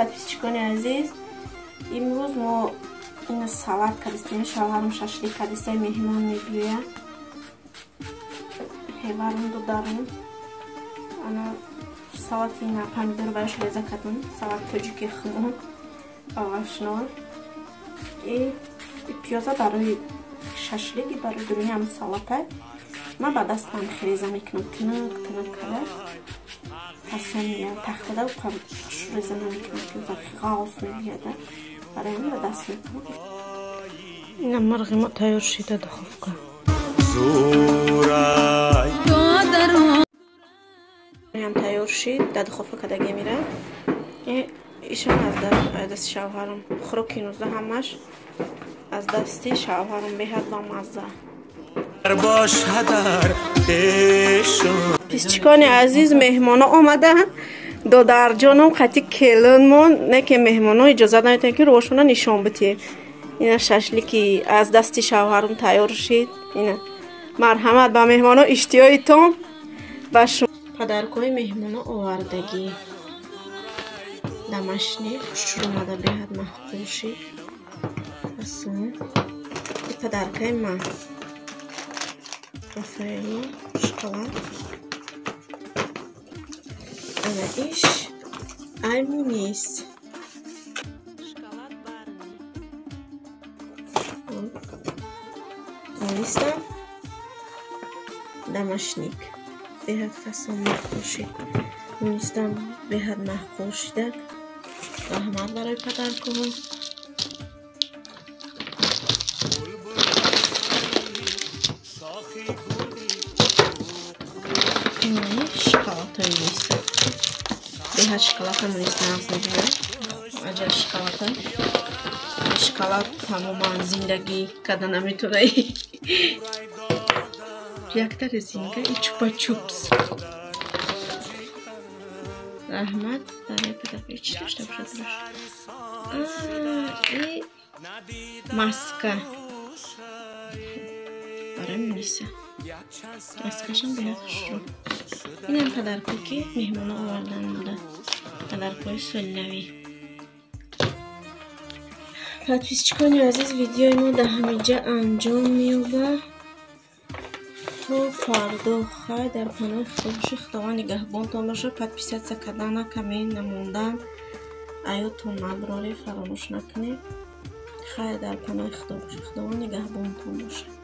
подписчикони азиз, имрӯз мо ина салат кардистем. Шавҳарам шашлик кардиста, меҳмон мегӯя. Ҳеварам додарам. Ана салати ина помидор ваш реза кардам. Салат тоҷики хумон ва вашнор. И пиёза барои шашлик, и барои дуруни ам салата. Ман ба дастам хиреза мекунам, тинак када. Фасон я тахтада укам реза намекунам, пиёза ғаус мегияда. Барои ам ба даст мекунам. Ина марғи мо тайёр шида духовка. Ям тайёр шид, да духовка кадаги мира. Ишон аз дасти шавҳарам. Хӯроки нузда ҳамаш аз дасти шавҳарам беҳад ба мазза. Писчикони азиз, меҳмоно омаданд. Додарҷонам қати келонмон, не ки меҳмоно иҷозат наметавонанд ки рошона нишон битем. Ина шашлики аз дасти шавҳарам тайёр шид. Ина марҳамат ба меҳмоно, иштиёитон ба шумо. Падаркои меҳмоно овардагӣ дамашни хушрӯ омада беҳад маҳбуб шид. Асон падаркаи ман Рафаэло шоколад. Ана иш альмунис. Шоколад барни. Онистам дамашник. Беҳад фасон маҳбуб шид. Онистам беҳад маҳбуб шида. Раҳмат барои падаркоҳо. Шоколадҳои Ниса. Беҳад шоколадам Ниса нағз мебинад. Аҷаб шоколадам. Шоколад тамоман зиндагӣ карда наметавонад. Яктари зинга и чупа-чупс. Раҳмат барои падаркои чӣ дошта бошад рош. И маска барои Ниса. Маскашам беҳад хушрӯ. Инам падаркои ки меҳмоно овардан буда. Падаркои солинавӣ. Подписчикони азиз, видеои мо дар ҳамиҷа анҷом меёбад. То фардо хай дар паноҳи худоши Худованд нигаҳбонтон бошад. Подписатсия кардан накамед, намондан аётон наброред, фаромӯш накунед. Хай дар паноҳи Худованд нигаҳбонтон бошад.